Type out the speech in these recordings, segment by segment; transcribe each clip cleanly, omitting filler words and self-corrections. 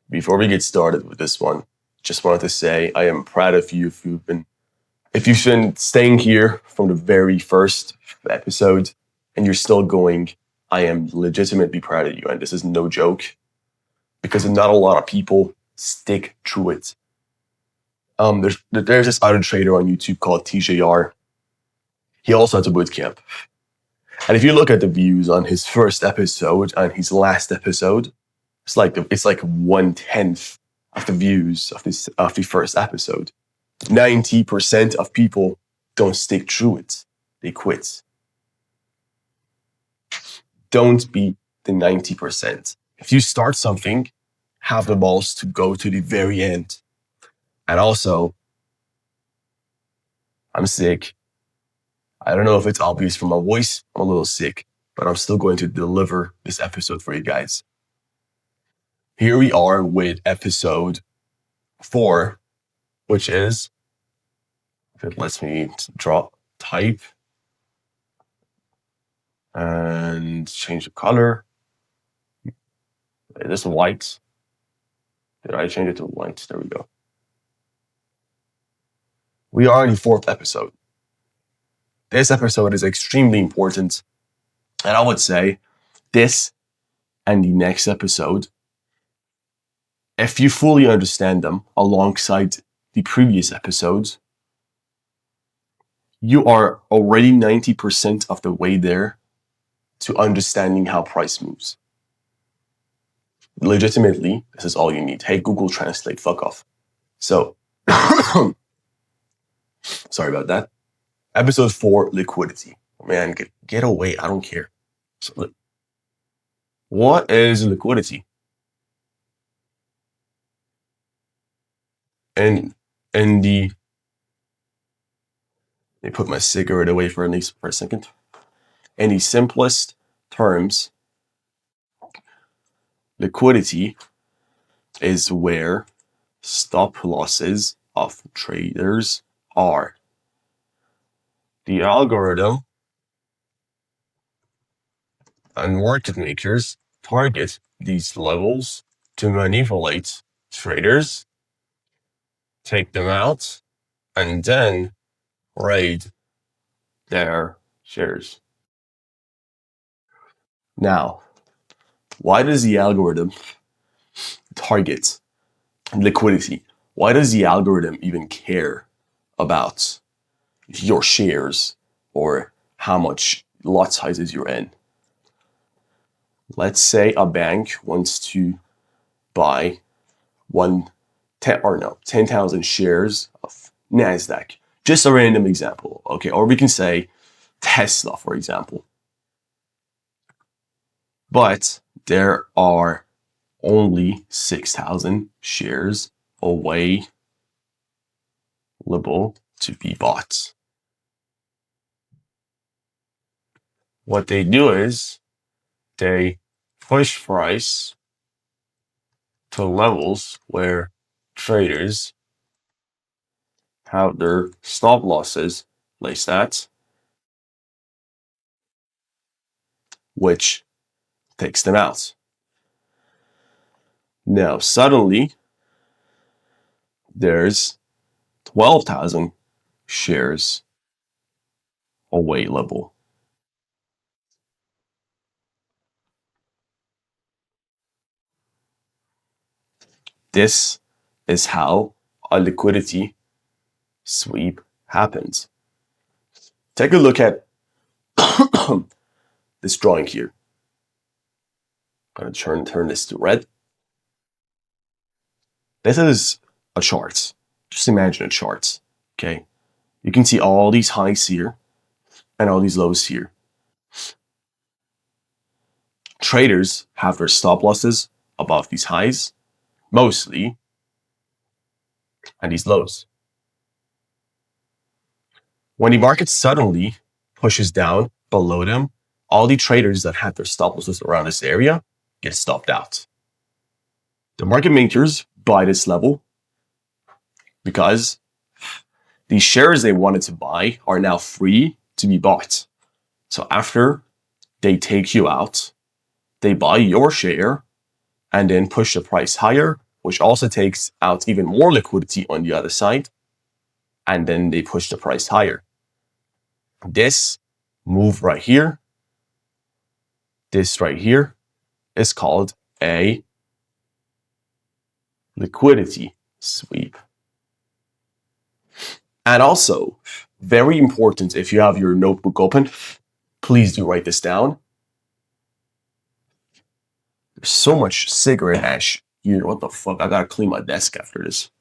Before we get started with this one, just wanted to say I am proud of you if you've been staying here from the very first episode and you're still going. I am legitimately proud of you, and this is no joke because not a lot of people stick through it. There's this other trader on YouTube called TJR. He also has a bootcamp. And if you look at the views on his first episode and his last episode, it's like 1/10 of the views of the first episode. 90% of people don't stick through it. They quit. Don't be the 90%. If you start something, have the balls to go to the very end. And also, I'm sick. I don't know if it's obvious from my voice. I'm a little sick, but I'm still going to deliver this episode for you guys. Here we are with episode 4, which is, if it lets me type and change the color. It is white. Did I change it to white? There we go. We are in the 4th episode. This episode is extremely important. And I would say this and the next episode, if you fully understand them alongside the previous episodes, you are already 90% of the way there to understanding how price moves. Legitimately, this is all you need. Hey, Google Translate, fuck off. So, sorry about that. Episode 4, liquidity. Man, get away. I don't care. So, what is liquidity? And let me put my cigarette away for a second. In the simplest terms, liquidity is where stop losses of traders are. The algorithm and market makers target these levels to manipulate traders, take them out, and then raid their shares. Now, why does the algorithm target liquidity? Why does the algorithm even care about your shares or how much lot sizes you're in? Let's say a bank wants to buy 10,000 shares of NASDAQ. Just a random example, okay? Or we can say Tesla, for example. But there are only 6,000 shares available to be bought. What they do is they push price to levels where traders have their stop losses placed at, which takes them out. Now, suddenly, there's 12,000 shares available. This is how a liquidity sweep happens. Take a look at this drawing here. I'm going to turn this to red. This is a chart. Just imagine a chart, okay? You can see all these highs here and all these lows here. Traders have their stop losses above these highs, mostly, and these lows. When the market suddenly pushes down below them, all the traders that had their stop losses around this area get stopped out. The market makers buy this level because the shares they wanted to buy are now free to be bought. So after they take you out, they buy your share and then push the price higher which also takes out even more liquidity on the other side. And then they push the price higher. This move right here, this right here is called a liquidity sweep. And also, very important, if you have your notebook open, please do write this down. There's so much cigarette ash here. What the fuck? I gotta clean my desk after this.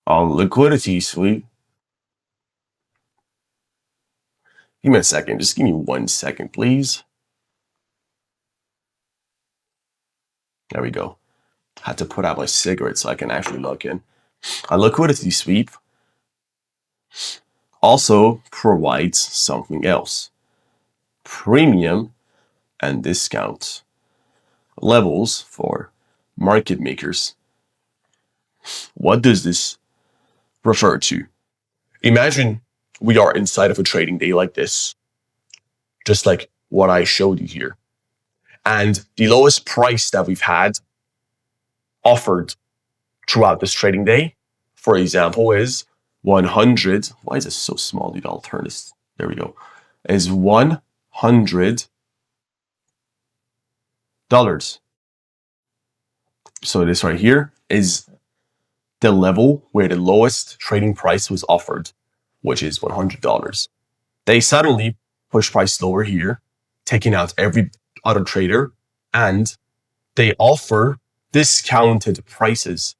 Liquidity sweep. Give me a second. Just give me 1 second, please. There we go. Had to put out my cigarette so I can actually log in. A liquidity sweep also provides something else. Premium and discount levels for market makers. What does this refer to? Imagine we are inside of a trading day like this, just like what I showed you here. And the lowest price that we've had offered throughout this trading day, for example, is 100. Why is it so small, dude? I'll turn this. There we go. Is $100. So this right here is the level where the lowest trading price was offered, which is $100. They suddenly push price lower here, taking out every other trader, and they offer discounted prices.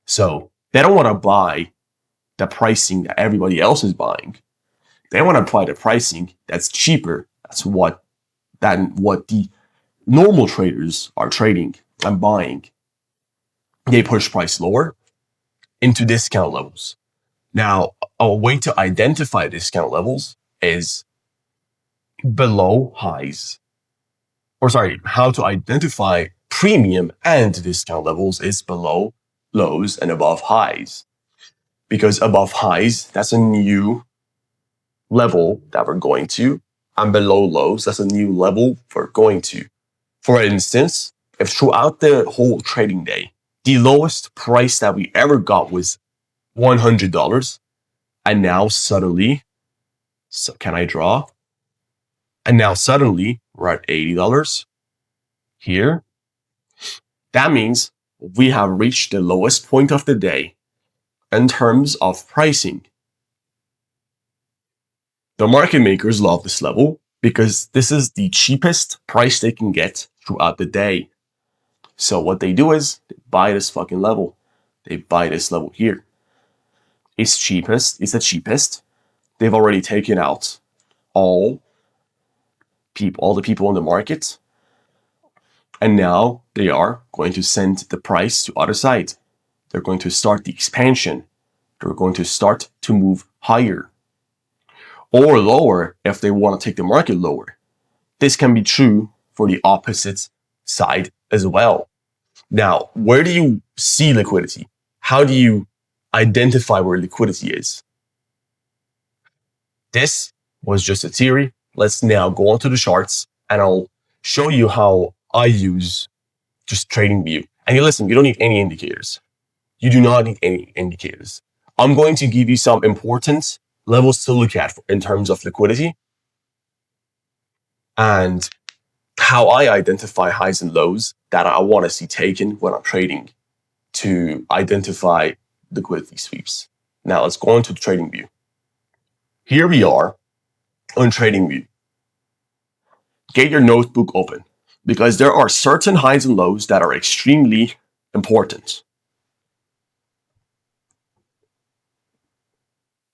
So they don't want to buy the pricing that everybody else is buying. They want to buy the pricing that's cheaper. Than what the normal traders are trading and buying. They push price lower into discount levels. Now, a way to identify discount levels is below highs. How to identify premium and discount levels is below lows and above highs. Because above highs, that's a new level that we're going to, and below lows, that's a new level we're going to. For instance, if throughout the whole trading day, the lowest price that we ever got was $100, and now suddenly, can I draw? And now suddenly we're at $80 here. That means we have reached the lowest point of the day in terms of pricing. The market makers love this level because this is the cheapest price they can get throughout the day. So what they do is they buy this fucking level. They buy this level here. It's the cheapest. They've already taken out all the people in the market. And now they are going to send the price to other side. They're going to start the expansion. They're going to start to move higher or lower if they want to take the market lower. This can be true for the opposite side as well. Now, where do you see liquidity? How do you identify where liquidity is? This was just a theory. Let's now go onto the charts and I'll show you how I use just TradingView. And you listen, you don't need any indicators. You do not need any indicators. I'm going to give you some important levels to look at in terms of liquidity and how I identify highs and lows that I want to see taken when I'm trading to identify liquidity sweeps. Now let's go into TradingView. Here we are on TradingView. Get your notebook open because there are certain highs and lows that are extremely important.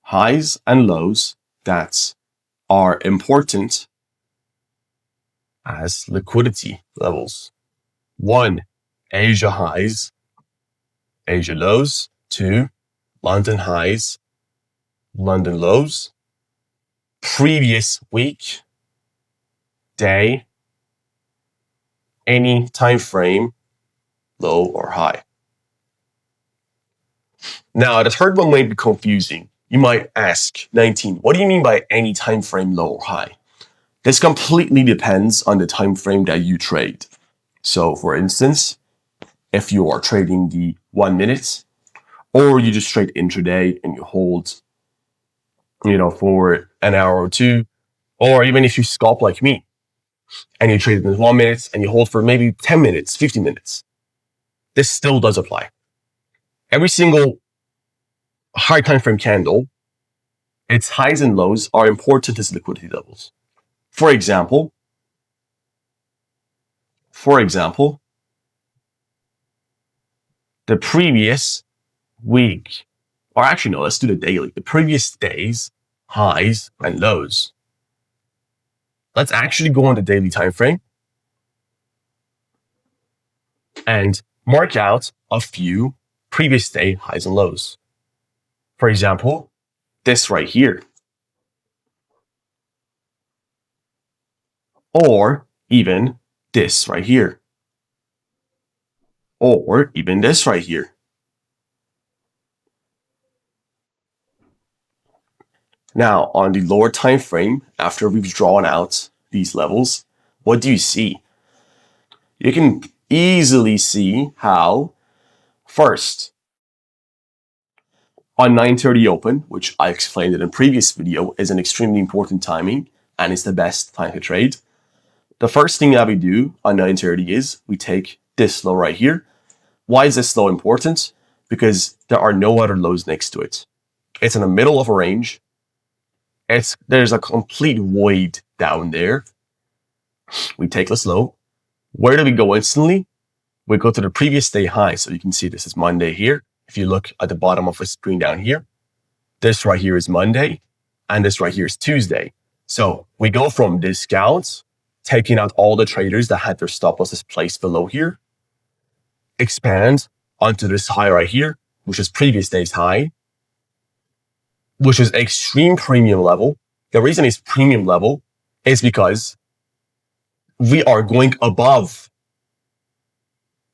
Highs and lows that are important as liquidity levels. 1, Asia highs, Asia lows. 2, London highs, London lows. Previous week, day, any time frame, low or high. Now, the third one might be confusing. You might ask, 19, what do you mean by any time frame, low or high? This completely depends on the time frame that you trade. So for instance, if you are trading the 1 minute, or you just trade intraday and you hold, for an hour or two, or even if you scalp like me and you trade in 1 minute and you hold for maybe 10 minutes, 15 minutes, this still does apply. Every single high time frame candle, its highs and lows are important as liquidity levels. For example, the previous week, or actually no, let's do the daily, the previous day's highs and lows. Let's actually go on the daily time frame and mark out a few previous day highs and lows. For example, this right here. Or even this right here. Or even this right here. Now, on the lower time frame, after we've drawn out these levels, what do you see? You can easily see how, first, on 9:30 open, which I explained in a previous video, is an extremely important timing and is the best time to trade. The first thing that we do on 9:30 is we take this low right here. Why is this low important? Because there are no other lows next to it. It's in the middle of a range. There's a complete void down there. We take this low. Where do we go instantly? We go to the previous day high. So you can see this is Monday here. If you look at the bottom of the screen down here, this right here is Monday, and this right here is Tuesday. So we go from discounts, taking out all the traders that had their stop losses placed below here, expand onto this high right here, which is previous day's high, which is extreme premium level. The reason it's premium level is because we are going above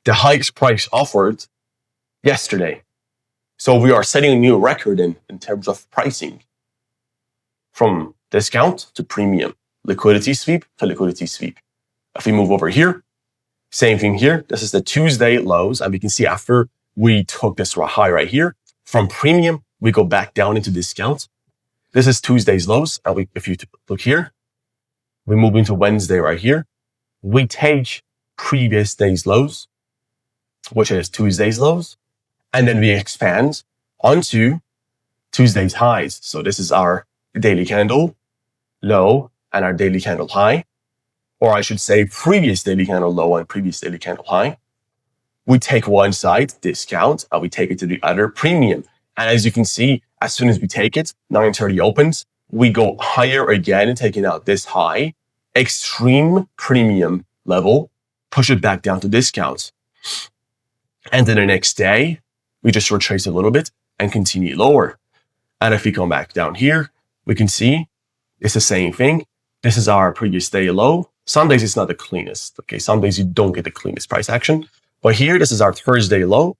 the highest price offered yesterday. So we are setting a new record in terms of pricing. From discount to premium, liquidity sweep to liquidity sweep. If we move over here, same thing here. This is the Tuesday lows, and we can see after we took this high right here, from premium, we go back down into discount. This is Tuesday's lows, and if you look here, we move into Wednesday right here. We take previous day's lows, which is Tuesday's lows, and then we expand onto Tuesday's highs. So this is our daily candle low and our daily candle high, or I should say previous daily candle low and previous daily candle high. We take one side, discount, and we take it to the other, premium. And as you can see, as soon as we take it, 9:30 opens, we go higher again, taking out this high, extreme premium level, push it back down to discounts. And then the next day, we just retrace a little bit and continue lower. And if we come back down here, we can see it's the same thing. This is our previous day low. Some days it's not the cleanest. Okay, some days you don't get the cleanest price action. But here, this is our Thursday low.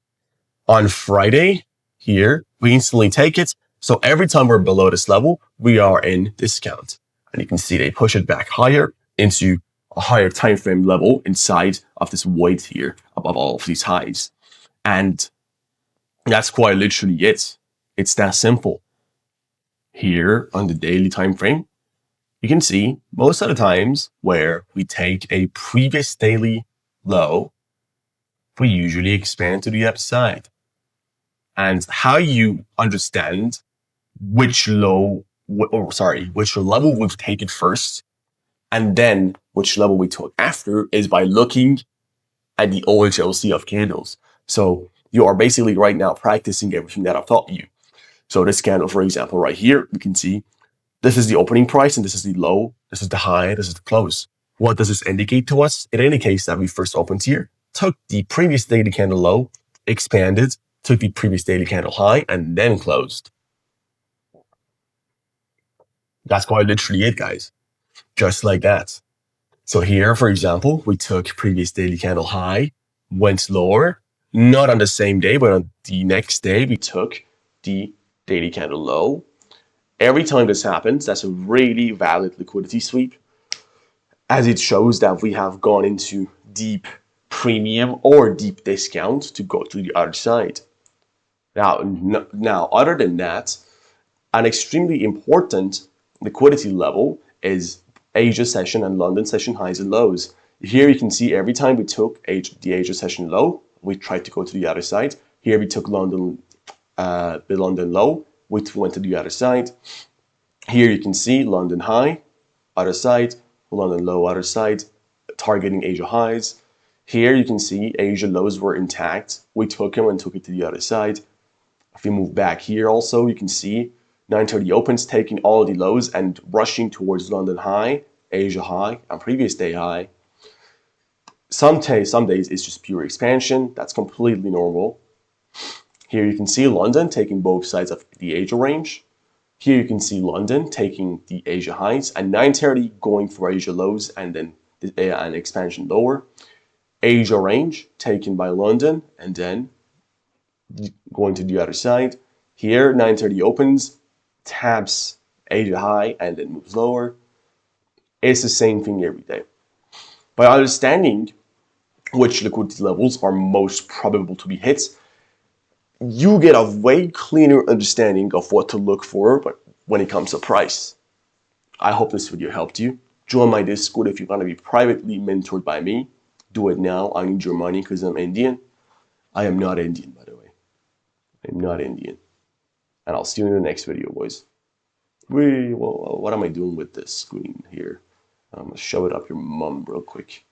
On Friday, here, we instantly take it. So every time we're below this level, we are in discount. And you can see they push it back higher into a higher time frame level inside of this void here above all of these highs. And that's quite literally it. It's that simple. Here on the daily time frame, you can see most of the times where we take a previous daily low, we usually expand to the upside. And how you understand which level we've taken first and then which level we took after is by looking at the OHLC of candles. So you are basically right now practicing everything that I've taught you. So this candle, for example, right here, you can see this is the opening price and this is the low, this is the high, this is the close. What does this indicate to us? It indicates that we first opened here, took the previous daily candle low, expanded, took the previous daily candle high, and then closed. That's quite literally it, guys. Just like that. So here, for example, we took previous daily candle high, went lower, not on the same day, but on the next day, we took the daily candle low. Every time this happens, that's a really valid liquidity sweep. as it shows that we have gone into deep premium or deep discount to go to the other side. Now, other than that, an extremely important liquidity level is Asia session and London session highs and lows. Here you can see every time we took the Asia session low, we tried to go to the other side. Here we took the London low, we went to the other side. Here you can see London high, other side, London low, other side, targeting Asia highs. Here you can see Asia lows were intact. We took them and took it to the other side. If we move back here also, you can see 9:30 opens taking all the lows and rushing towards London high, Asia high, and previous day high. Some days it's just pure expansion. That's completely normal. Here you can see London taking both sides of the Asia range. Here you can see London taking the Asia highs and 9:30 going for Asia lows and then an expansion lower. Asia range taken by London and then going to the other side. Here 9:30 opens, taps Asia high and then moves lower. It's the same thing every day. By understanding which liquidity levels are most probable to be hit, you get a way cleaner understanding of what to look for when it comes to price. I hope this video helped you. Join my Discord if you want to be privately mentored by me. Do it now. I need your money because I'm Indian. I am not Indian, by the way. I'm not Indian. And I'll see you in the next video, boys. What am I doing with this screen here? I'm going to shove it up your mum real quick.